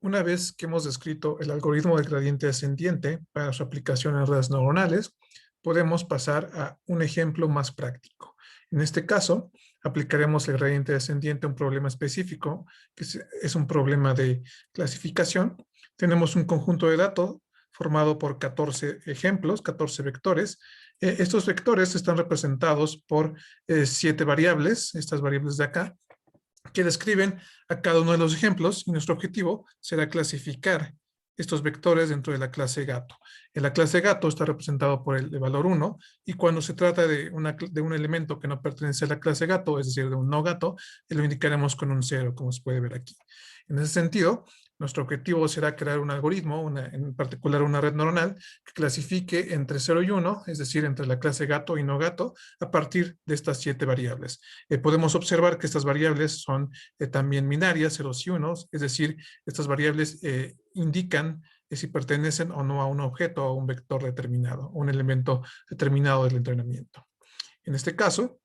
Una vez que hemos descrito el algoritmo del gradiente ascendiente para su aplicación en redes neuronales, podemos pasar a un ejemplo más práctico. En este caso, aplicaremos el gradiente ascendiente a un problema específico, que es un problema de clasificación. Tenemos un conjunto de datos formado por 14 ejemplos, 14 vectores. Estos vectores están representados por 7 variables, estas variables de acá, que describen a cada uno de los ejemplos, y nuestro objetivo será clasificar estos vectores dentro de la clase gato. En la clase gato está representado por el de valor 1, y cuando se trata de un elemento que no pertenece a la clase gato, es decir, de un no gato, lo indicaremos con un 0, como se puede ver aquí. En ese sentido, nuestro objetivo será crear un algoritmo, en particular una red neuronal, que clasifique entre 0 y 1, es decir, entre la clase gato y no gato, a partir de estas 7 variables. Podemos observar que estas variables son también binarias, ceros y unos, es decir, estas variables indican si pertenecen o no a un objeto o a un vector determinado, un elemento determinado del entrenamiento. En este caso,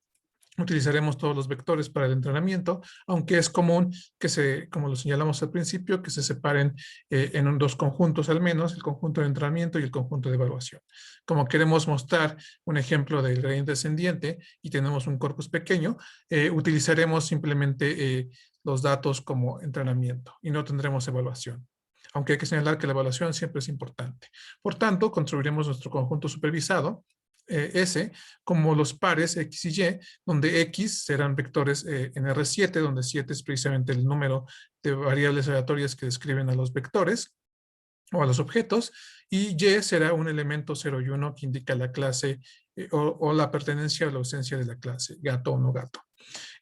utilizaremos todos los vectores para el entrenamiento, aunque es común que como lo señalamos al principio, que se separen en dos conjuntos al menos, el conjunto de entrenamiento y el conjunto de evaluación. Como queremos mostrar un ejemplo del gradiente descendiente y tenemos un corpus pequeño, utilizaremos simplemente los datos como entrenamiento y no tendremos evaluación. Aunque hay que señalar que la evaluación siempre es importante. Por tanto, construiremos nuestro conjunto supervisado, S, como los pares X y Y, donde X serán vectores en R7, donde 7 es precisamente el número de variables aleatorias que describen a los vectores o a los objetos, y Y será un elemento 0 y 1 que indica la clase o la pertenencia o la ausencia de la clase, gato o no gato.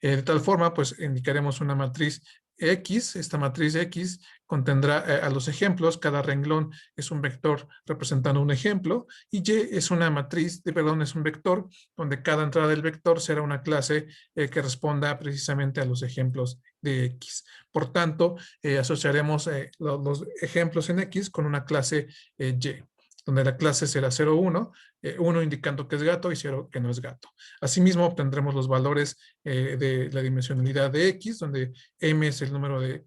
De tal forma, pues indicaremos una matriz X. Esta matriz X contendrá a los ejemplos. Cada renglón es un vector representando un ejemplo, y Y es una matriz, es un vector donde cada entrada del vector será una clase que responda precisamente a los ejemplos de X. Por tanto, asociaremos los ejemplos en X con una clase Y, donde la clase será 0, 1, 1 indicando que es gato y 0 que no es gato. Asimismo, obtendremos los valores de la dimensionalidad de X, donde M es el número de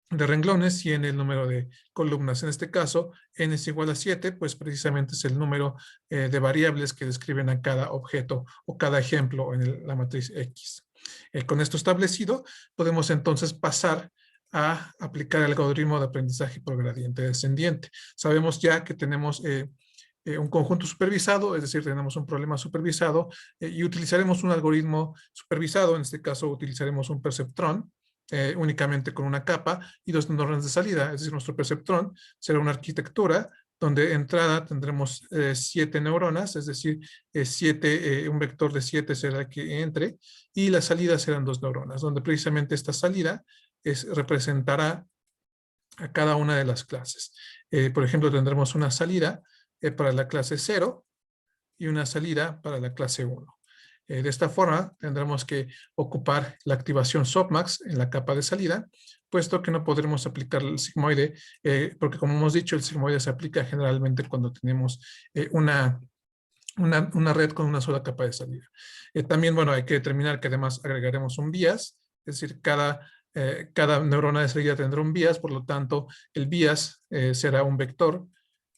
renglones y N el número de columnas. En este caso, N es igual a 7, pues precisamente es el número de variables que describen a cada objeto o cada ejemplo en la matriz X. Con esto establecido, podemos entonces pasar a aplicar el algoritmo de aprendizaje por gradiente descendiente. Sabemos ya que tenemos un conjunto supervisado, es decir, tenemos un problema supervisado y utilizaremos un algoritmo supervisado. En este caso utilizaremos un perceptrón únicamente con una capa y dos neuronas de salida. Es decir, nuestro perceptrón será una arquitectura donde de entrada tendremos 7 neuronas, es decir, un vector de 7 será el que entre, y la salida serán 2 neuronas, donde precisamente esta salida representará a cada una de las clases. Por ejemplo, tendremos una salida para la clase 0 y una salida para la clase 1. De esta forma tendremos que ocupar la activación softmax en la capa de salida, puesto que no podremos aplicar el sigmoide, porque como hemos dicho, el sigmoide se aplica generalmente cuando tenemos una red con una sola capa de salida. También, bueno, hay que determinar que además agregaremos un bias, es decir, cada neurona de salida tendrá un bias, por lo tanto, el bias será un vector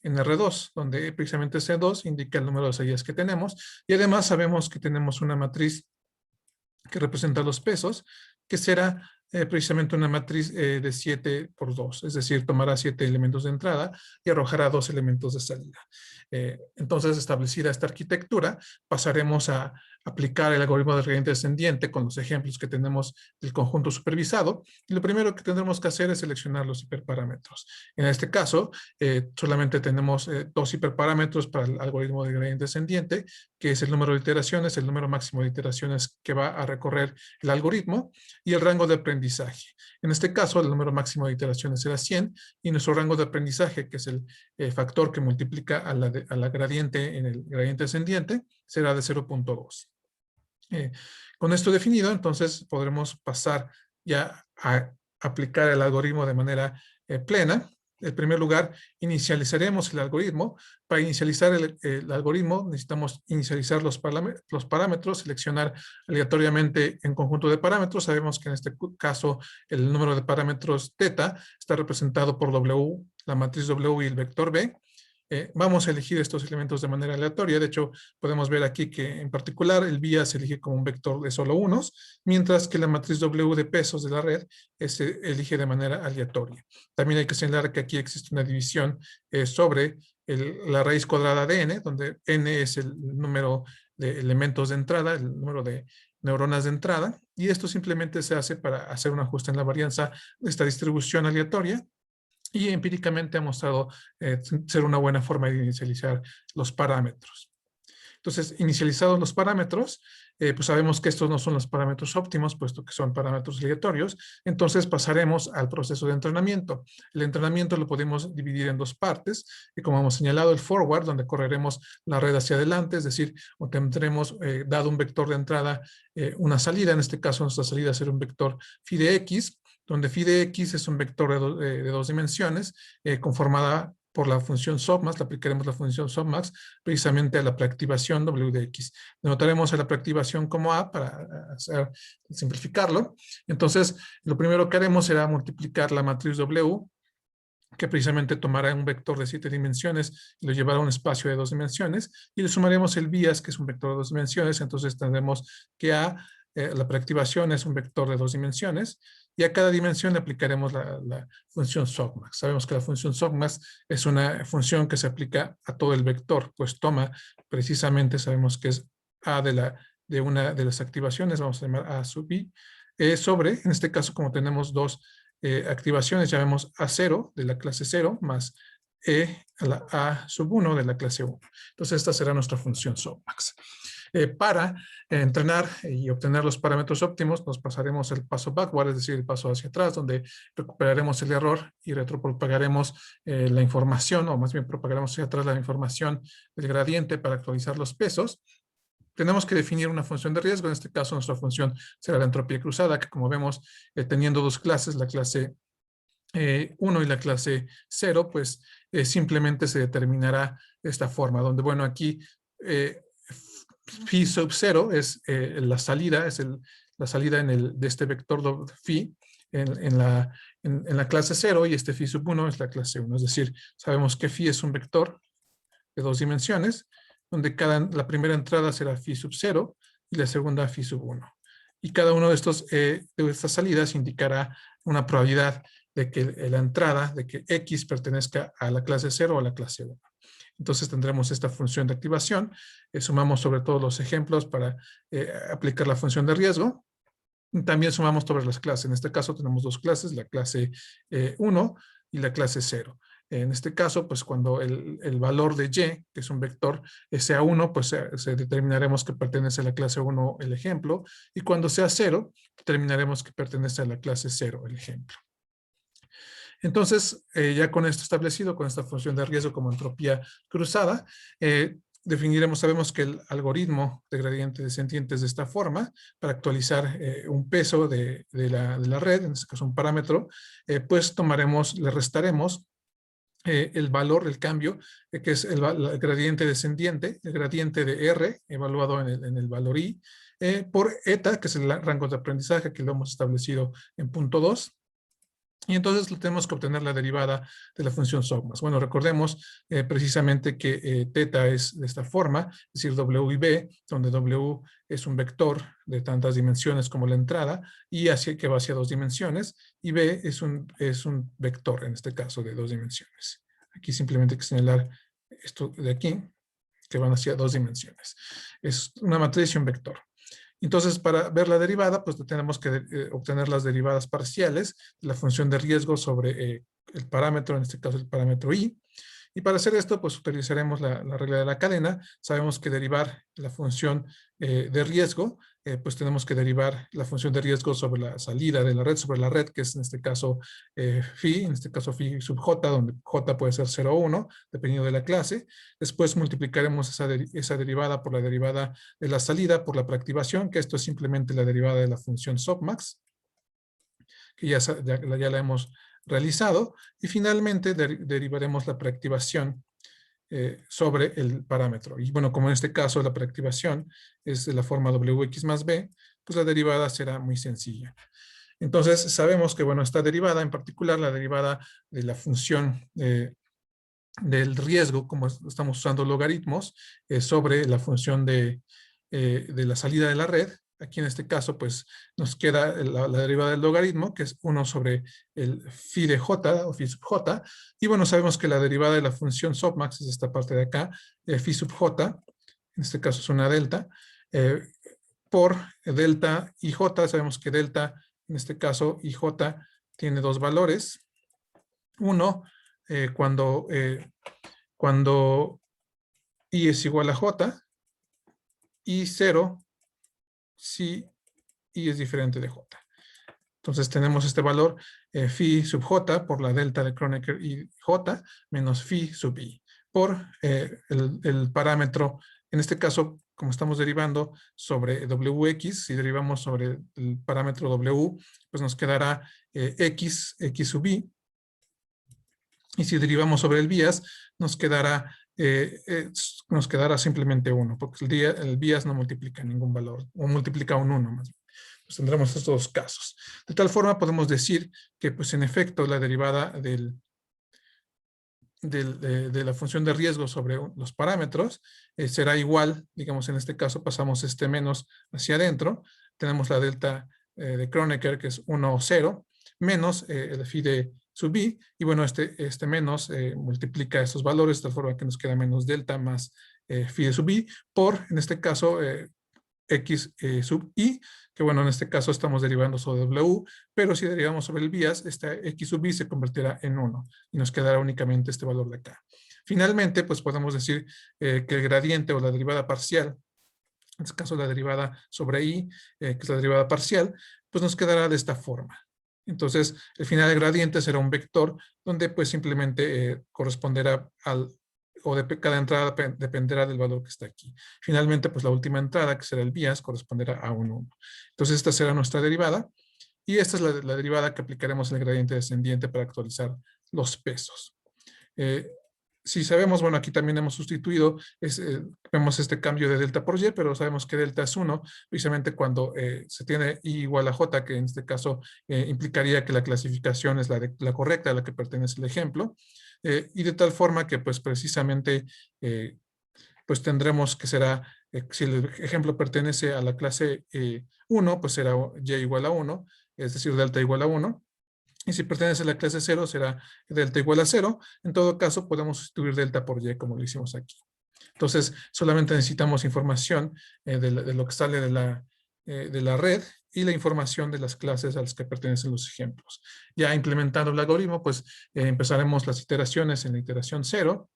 en R2, donde precisamente C2 indica el número de salidas que tenemos, y además sabemos que tenemos una matriz que representa los pesos, que será precisamente una matriz de 7 por 2, es decir, tomará 7 elementos de entrada y arrojará 2 elementos de salida. Entonces, establecida esta arquitectura, pasaremos a aplicar el algoritmo de gradiente descendiente con los ejemplos que tenemos del conjunto supervisado, y lo primero que tendremos que hacer es seleccionar los hiperparámetros. En este caso, solamente tenemos 2 hiperparámetros para el algoritmo de gradiente descendiente, que es el número de iteraciones, el número máximo de iteraciones que va a recorrer el algoritmo, y el rango de aprendizaje. En este caso, el número máximo de iteraciones será 100, y nuestro rango de aprendizaje, que es el factor que multiplica a la gradiente en el gradiente descendiente, será de 0.2. Con esto definido, entonces podremos pasar ya a aplicar el algoritmo de manera plena. En primer lugar, inicializaremos el algoritmo. Para inicializar el algoritmo necesitamos inicializar los parámetros, seleccionar aleatoriamente en conjunto de parámetros. Sabemos que en este caso el número de parámetros θ está representado por W, la matriz W y el vector B. Vamos a elegir estos elementos de manera aleatoria. De hecho, podemos ver aquí que en particular el vía se elige como un vector de solo unos, mientras que la matriz W de pesos de la red se elige de manera aleatoria. También hay que señalar que aquí existe una división sobre la raíz cuadrada de n, donde n es el número de elementos de entrada, el número de neuronas de entrada, y esto simplemente se hace para hacer un ajuste en la varianza de esta distribución aleatoria, y empíricamente ha mostrado ser una buena forma de inicializar los parámetros. Entonces, inicializados los parámetros, pues sabemos que estos no son los parámetros óptimos, puesto que son parámetros aleatorios. Entonces, pasaremos al proceso de entrenamiento. El entrenamiento lo podemos dividir en dos partes, y como hemos señalado, el forward, donde correremos la red hacia adelante, es decir, obtendremos, dado un vector de entrada, una salida. En este caso, nuestra salida será un vector phi de x, donde phi de x es un vector de dos dimensiones, conformada por la función softmax. Le aplicaremos la función softmax precisamente a la preactivación W de x. Denotaremos a la preactivación como A para simplificarlo. Entonces, lo primero que haremos será multiplicar la matriz W, que precisamente tomará un vector de 7 dimensiones y lo llevará a un espacio de 2 dimensiones, y le sumaremos el bias, que es un vector de 2 dimensiones. Entonces tendremos que la preactivación es un vector de 2 dimensiones, y a cada dimensión le aplicaremos la función softmax. Sabemos que la función softmax es una función que se aplica a todo el vector, pues toma precisamente, sabemos que es A de una de las activaciones, vamos a llamar A sub I, sobre, en este caso, como tenemos dos activaciones, llamemos A0 de la clase 0 más a la A sub 1 de la clase 1. Entonces esta será nuestra función softmax. Para entrenar y obtener los parámetros óptimos, nos pasaremos el paso backward, es decir, el paso hacia atrás, donde recuperaremos el error y retropropagaremos la información, o más bien propagaremos hacia atrás la información del gradiente para actualizar los pesos. Tenemos que definir una función de riesgo. En este caso, nuestra función será la entropía cruzada, que como vemos, teniendo dos clases, la clase 1 y la clase 0, pues simplemente se determinará de esta forma, donde, bueno, aquí phi sub 0 es la salida, la salida de este vector phi en la clase 0, y este phi sub 1 es la clase 1. Es decir, sabemos que phi es un vector de dos dimensiones, donde la primera entrada será phi sub 0 y la segunda phi sub 1. Y cada uno de estas salidas indicará una probabilidad de que la entrada, de que x pertenezca a la clase 0 o a la clase 1. Entonces tendremos esta función de activación. Sumamos sobre todo los ejemplos para aplicar la función de riesgo. También sumamos sobre las clases. En este caso tenemos dos clases, la clase 1 y la clase 0. En este caso, pues cuando el valor de y, que es un vector, sea 1, pues determinaremos que pertenece a la clase 1 el ejemplo, y cuando sea 0, determinaremos que pertenece a la clase 0 el ejemplo. Entonces, ya con esto establecido, con esta función de riesgo como entropía cruzada, sabemos que el algoritmo de gradiente descendiente es de esta forma. Para actualizar un peso de la red, en este caso un parámetro, pues le restaremos el valor, el cambio, que es el gradiente descendiente, el gradiente de R, evaluado en el valor I, por eta, que es el rango de aprendizaje, que lo hemos establecido en punto 2. Y entonces tenemos que obtener la derivada de la función softmax. Bueno, recordemos precisamente que θ es de esta forma, es decir, W y B, donde W es un vector de tantas dimensiones como la entrada, y que va hacia dos dimensiones, y B es un vector, en este caso, de dos dimensiones. Aquí simplemente hay que señalar esto de aquí, que van hacia dos dimensiones. Es una matriz y un vector. Entonces, para ver la derivada, pues tenemos que obtener las derivadas parciales de la función de riesgo sobre el parámetro, en este caso el parámetro I. Y para hacer esto, pues utilizaremos la regla de la cadena. Sabemos que derivar la función de riesgo, pues tenemos que derivar la función de riesgo sobre la salida de la red, sobre la red, que es en este caso phi, en este caso phi sub j, donde j puede ser 0 o 1, dependiendo de la clase. Después multiplicaremos esa derivada por la derivada de la salida, por la preactivación, que esto es simplemente la derivada de la función softmax. que ya la hemos realizado. Y finalmente derivaremos la preactivación sobre el parámetro. Y bueno, como en este caso la preactivación es de la forma wx más b, pues la derivada será muy sencilla. Entonces sabemos que, bueno, esta derivada, en particular la derivada de la función del riesgo, como estamos usando logaritmos, sobre la función de la salida de la red. Aquí en este caso, pues, nos queda la derivada del logaritmo, que es 1 sobre el phi de j, o phi sub j. Y bueno, sabemos que la derivada de la función softmax es esta parte de acá, phi sub j, en este caso es una delta, por delta ij. Sabemos que delta, en este caso, ij tiene dos valores. Uno, cuando i es igual a j, y 0 si i es diferente de j. Entonces tenemos este valor phi sub j por la delta de Kronecker y j menos phi sub i por el parámetro, en este caso, como estamos derivando sobre wx, si derivamos sobre el parámetro w, pues nos quedará x sub i. Y si derivamos sobre el bias, nos quedará simplemente 1, porque el bias no multiplica ningún valor, o multiplica un 1 más bien. Pues tendremos estos dos casos. De tal forma podemos decir que, pues en efecto, la derivada de la función de riesgo sobre los parámetros será igual, digamos, en este caso pasamos este menos hacia adentro, tenemos la delta de Kronecker, que es 1 o 0, menos el phi de sub i, y bueno, este menos multiplica estos valores de tal forma que nos queda menos delta más phi de sub i por, en este caso, x sub i, que bueno, en este caso estamos derivando sobre w, pero si derivamos sobre el bias, esta x sub i se convertirá en 1 y nos quedará únicamente este valor de acá. Finalmente, pues podemos decir que el gradiente o la derivada parcial, en este caso la derivada sobre i, que es la derivada parcial, pues nos quedará de esta forma. Entonces, el final del gradiente será un vector donde pues simplemente corresponderá o de cada entrada dependerá del valor que está aquí. Finalmente, pues la última entrada, que será el bias, corresponderá a un 1. Entonces, esta será nuestra derivada. Y esta es la derivada que aplicaremos en el gradiente descendiente para actualizar los pesos. Si sabemos, bueno, aquí también hemos sustituido, vemos este cambio de delta por y, pero sabemos que delta es 1, precisamente cuando se tiene i igual a j, que en este caso implicaría que la clasificación es la correcta a la que pertenece el ejemplo, y de tal forma que pues precisamente pues tendremos que será, si el ejemplo pertenece a la clase 1, pues será y igual a 1, es decir, delta igual a 1. Y si pertenece a la clase 0, será delta igual a 0. En todo caso, podemos sustituir delta por y, como lo hicimos aquí. Entonces, solamente necesitamos información de lo que sale de la red y la información de las clases a las que pertenecen los ejemplos. Ya implementando el algoritmo, pues empezaremos las iteraciones en la iteración 0.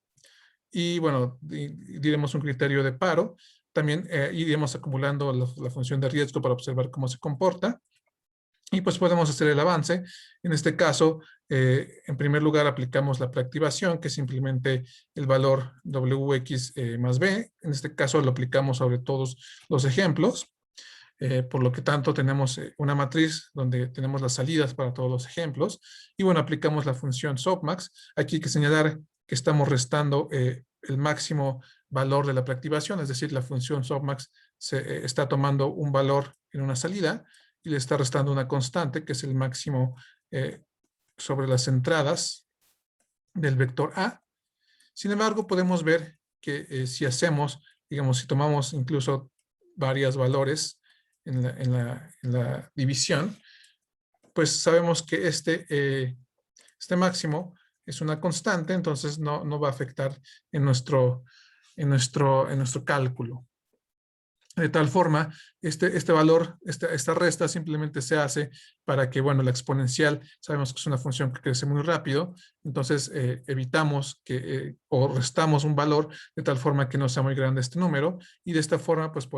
Y bueno, diremos un criterio de paro. También iremos acumulando la función de riesgo para observar cómo se comporta. Y pues podemos hacer el avance. En este caso, en primer lugar aplicamos la preactivación, que es simplemente el valor wx más b. En este caso lo aplicamos sobre todos los ejemplos. Por lo que tanto tenemos una matriz donde tenemos las salidas para todos los ejemplos. Y bueno, aplicamos la función softmax. Aquí hay que señalar que estamos restando el máximo valor de la preactivación, es decir, la función softmax está tomando un valor en una salida y le está restando una constante, que es el máximo sobre las entradas del vector A. Sin embargo, podemos ver que si hacemos, digamos, si tomamos incluso varios valores en la división, pues sabemos que este máximo es una constante, entonces no va a afectar en nuestro cálculo. De tal forma, este valor, esta resta simplemente se hace para que, bueno, la exponencial, sabemos que es una función que crece muy rápido, entonces evitamos o restamos un valor de tal forma que no sea muy grande este número, y de esta forma, pues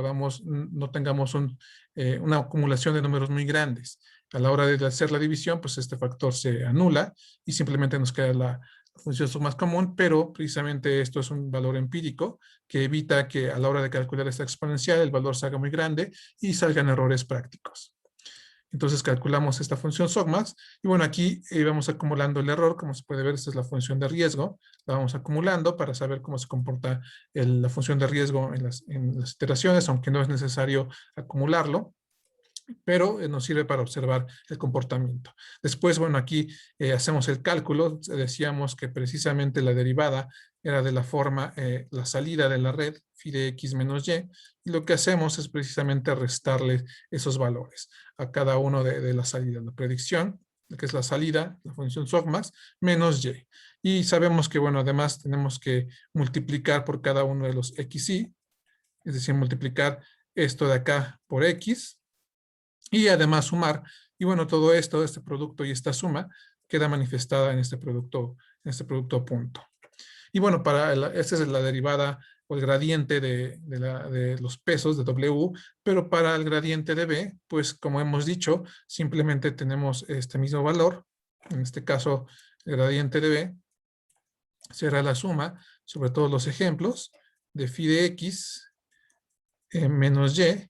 no tengamos una acumulación de números muy grandes. A la hora de hacer la división, pues este factor se anula y simplemente nos queda la función más común, pero precisamente esto es un valor empírico que evita que a la hora de calcular esta exponencial el valor se haga muy grande y salgan errores prácticos. Entonces calculamos esta función softmax y bueno, aquí vamos acumulando el error. Como se puede ver, esta es la función de riesgo. La vamos acumulando para saber cómo se comporta la función de riesgo en las iteraciones, aunque no es necesario acumularlo, pero nos sirve para observar el comportamiento. Después, bueno, aquí hacemos el cálculo. Decíamos que precisamente la derivada era de la forma, la salida de la red, phi de x menos y, y lo que hacemos es precisamente restarle esos valores a cada uno de la salida. La predicción, que es la salida, la función softmax, menos y. Y sabemos que, bueno, además tenemos que multiplicar por cada uno de los xy, es decir, multiplicar esto de acá por x, y además sumar. Y bueno, todo esto, este producto y esta suma, queda manifestada en este producto punto. Y bueno, esta es la derivada o el gradiente de los pesos de W, pero para el gradiente de B, pues como hemos dicho, simplemente tenemos este mismo valor. En este caso, el gradiente de B será la suma sobre todos los ejemplos de phi de X menos Y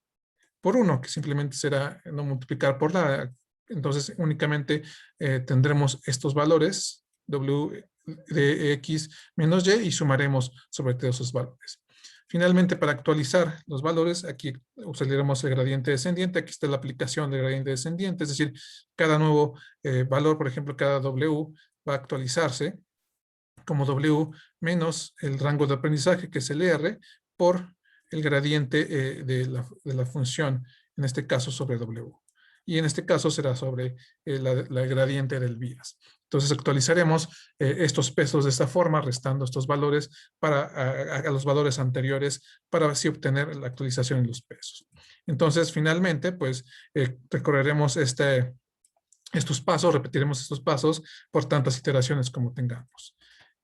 por 1, que simplemente será no multiplicar por nada. Entonces únicamente tendremos estos valores, W de X menos Y, y sumaremos sobre todos esos valores. Finalmente, para actualizar los valores, aquí usaremos el gradiente descendiente. Aquí está la aplicación del gradiente descendiente, es decir, cada nuevo valor, por ejemplo, cada W va a actualizarse como W menos el rango de aprendizaje, que es el R, por el gradiente de la función, en este caso sobre W. Y en este caso será sobre la gradiente del bias. Entonces actualizaremos estos pesos de esta forma, restando estos valores a los valores anteriores para así obtener la actualización en los pesos. Entonces, finalmente, pues recorreremos estos pasos, repetiremos estos pasos por tantas iteraciones como tengamos.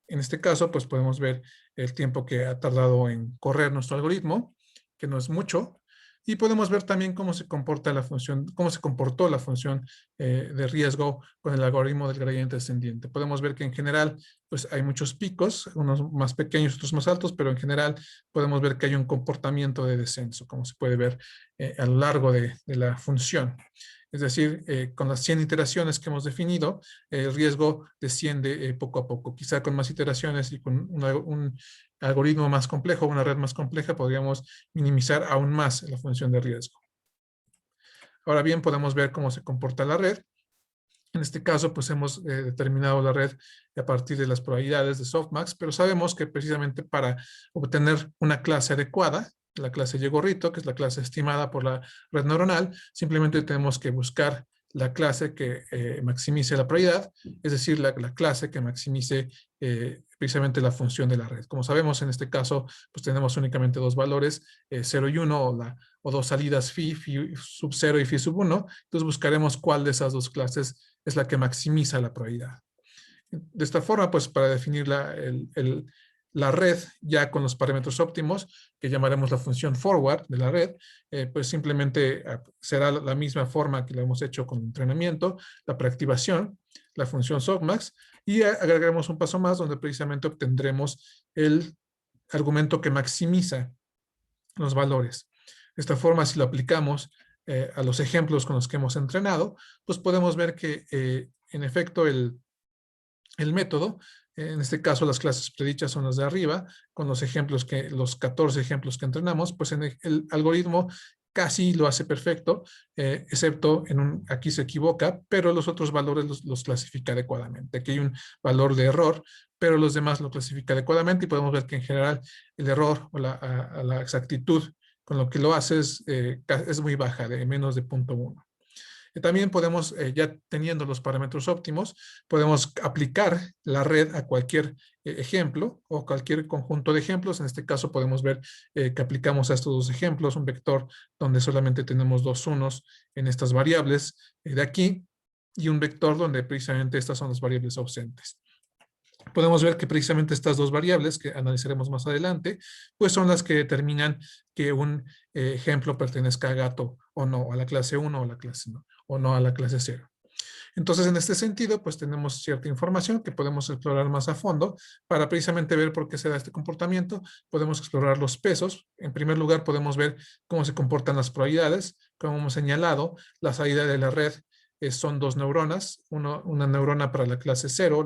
En este caso, pues podemos ver el tiempo que ha tardado en correr nuestro algoritmo, que no es mucho, y podemos ver también cómo se comporta la función, cómo se comportó la función de riesgo con el algoritmo del gradiente descendiente. Podemos ver que en general, pues hay muchos picos, unos más pequeños, otros más altos, pero en general podemos ver que hay un comportamiento de descenso, como se puede ver a lo largo de la función. Es decir, con las 100 iteraciones que hemos definido, el riesgo desciende poco a poco. Quizá con más iteraciones y con un algoritmo más complejo, una red más compleja, podríamos minimizar aún más la función de riesgo. Ahora bien, podemos ver cómo se comporta la red. En este caso, pues hemos determinado la red a partir de las probabilidades de softmax, pero sabemos que precisamente para obtener una clase adecuada, la clase Y-gorrito, que es la clase estimada por la red neuronal, simplemente tenemos que buscar la clase que maximice la probabilidad, es decir, la clase que maximice precisamente la función de la red. Como sabemos, en este caso, pues tenemos únicamente dos valores, 0 y 1, o dos salidas phi sub 0 y phi sub 1. Entonces buscaremos cuál de esas dos clases es la que maximiza la probabilidad. De esta forma, pues para definir la red ya con los parámetros óptimos, que llamaremos la función forward de la red, pues simplemente será la misma forma que lo hemos hecho con el entrenamiento, la preactivación, la función softmax, y agregaremos un paso más donde precisamente obtendremos el argumento que maximiza los valores. De esta forma, si lo aplicamos a los ejemplos con los que hemos entrenado, pues podemos ver que en efecto el método, en este caso las clases predichas son las de arriba, con los 14 ejemplos que entrenamos, pues en el algoritmo casi lo hace perfecto, excepto aquí se equivoca, pero los otros valores los clasifica adecuadamente. Aquí hay un valor de error, pero los demás lo clasifica adecuadamente y podemos ver que en general el error o la exactitud con lo que lo hace es muy baja, de menos de 0.1. También podemos, ya teniendo los parámetros óptimos, podemos aplicar la red a cualquier ejemplo o cualquier conjunto de ejemplos. En este caso podemos ver que aplicamos a estos dos ejemplos un vector donde solamente tenemos dos unos en estas variables de aquí y un vector donde precisamente estas son las variables ausentes. Podemos ver que precisamente estas dos variables que analizaremos más adelante, pues son las que determinan que un ejemplo pertenezca a gato o no, a la clase 1 o a la clase 0. Entonces, en este sentido, pues tenemos cierta información que podemos explorar más a fondo para precisamente ver por qué se da este comportamiento. Podemos explorar los pesos. En primer lugar, podemos ver cómo se comportan las probabilidades. Como hemos señalado, la salida de la red son dos neuronas, una neurona para la clase 0,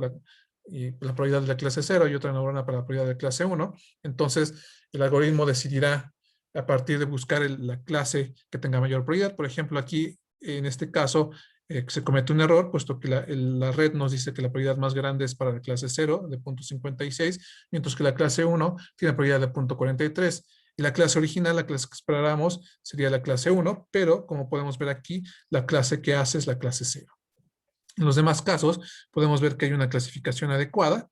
y la probabilidad de la clase 0 y otra neurona para la probabilidad de clase 1. Entonces, el algoritmo decidirá a partir de buscar la clase que tenga mayor probabilidad. Por ejemplo, aquí, en este caso, se comete un error, puesto que la red nos dice que la probabilidad más grande es para la clase 0, de 0.56, mientras que la clase 1 tiene probabilidad de 0.43. Y la clase original, la clase que esperáramos, sería la clase 1, pero como podemos ver aquí, la clase que hace es la clase 0. En los demás casos, podemos ver que hay una clasificación adecuada.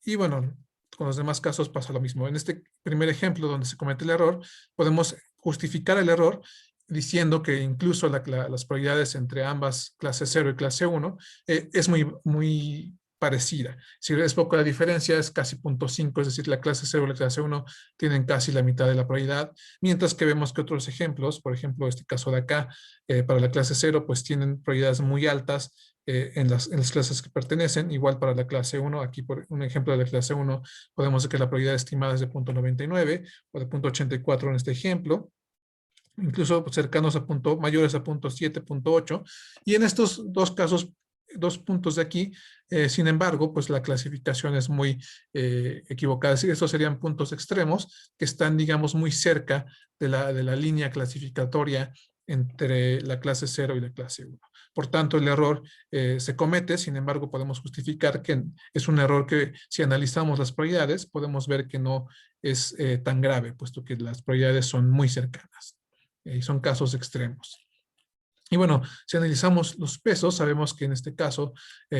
Y bueno, con los demás casos pasa lo mismo. En este primer ejemplo donde se comete el error, podemos justificar el error diciendo que incluso las probabilidades entre ambas clase 0 y clase 1 es muy parecida. Si es poco la diferencia, es casi 0.5, es decir, la clase 0 y la clase 1 tienen casi la mitad de la probabilidad, mientras que vemos que otros ejemplos, por ejemplo, este caso de acá, para la clase 0, pues tienen probabilidades muy altas en las clases que pertenecen. Igual para la clase 1, aquí por un ejemplo de la clase 1, podemos ver que la probabilidad estimada es de 0.99 o de 0.84 en este ejemplo, incluso cercanos a mayores a 0.7, 0.8. Y en estos dos casos, dos puntos de aquí, sin embargo, pues la clasificación es muy equivocada. Es decir, estos serían puntos extremos que están, digamos, muy cerca de la línea clasificatoria entre la clase 0 y la clase 1. Por tanto, el error se comete, sin embargo, podemos justificar que es un error que si analizamos las probabilidades, podemos ver que no es tan grave, puesto que las probabilidades son muy cercanas. Y son casos extremos. Y bueno, si analizamos los pesos, sabemos que en este caso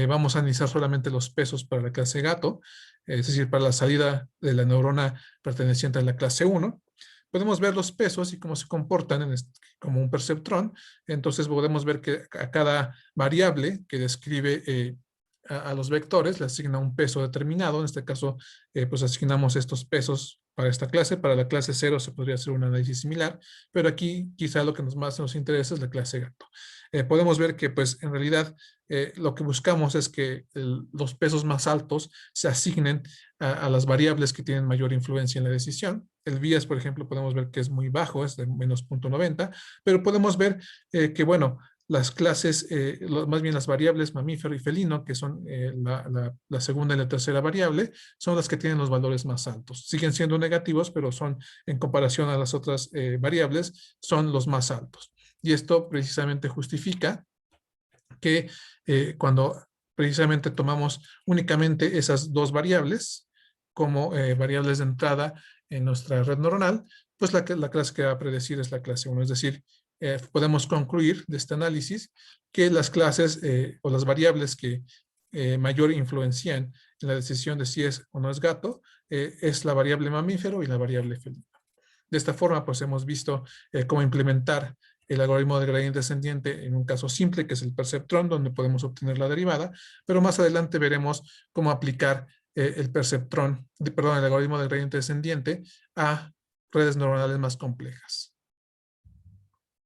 vamos a analizar solamente los pesos para la clase gato, es decir, para la salida de la neurona perteneciente a la clase 1. Podemos ver los pesos y cómo se comportan como un perceptrón. Entonces podemos ver que a cada variable que describe a los vectores le asigna un peso determinado. En este caso, pues asignamos estos pesos para esta clase. Para la clase 0 se podría hacer un análisis similar, pero aquí quizá lo que más nos interesa es la clase gato. Podemos ver que pues en realidad lo que buscamos es que los pesos más altos se asignen a las variables que tienen mayor influencia en la decisión. El bias, por ejemplo, podemos ver que es muy bajo, es de menos 0.90, pero podemos ver que, bueno, las clases, más bien las variables mamífero y felino, que son la segunda y la tercera variable, son las que tienen los valores más altos. Siguen siendo negativos, pero son, en comparación a las otras variables, son los más altos. Y esto precisamente justifica que cuando precisamente tomamos únicamente esas dos variables como variables de entrada en nuestra red neuronal, pues la clase que va a predecir es la clase 1. Es decir, podemos concluir de este análisis que las clases o las variables que mayor influencian en la decisión de si es o no es gato es la variable mamífero y la variable felino. De esta forma, pues hemos visto cómo implementar el algoritmo de gradiente descendiente en un caso simple, que es el perceptrón, donde podemos obtener la derivada, pero más adelante veremos cómo aplicar el algoritmo de gradiente descendiente a redes neuronales más complejas.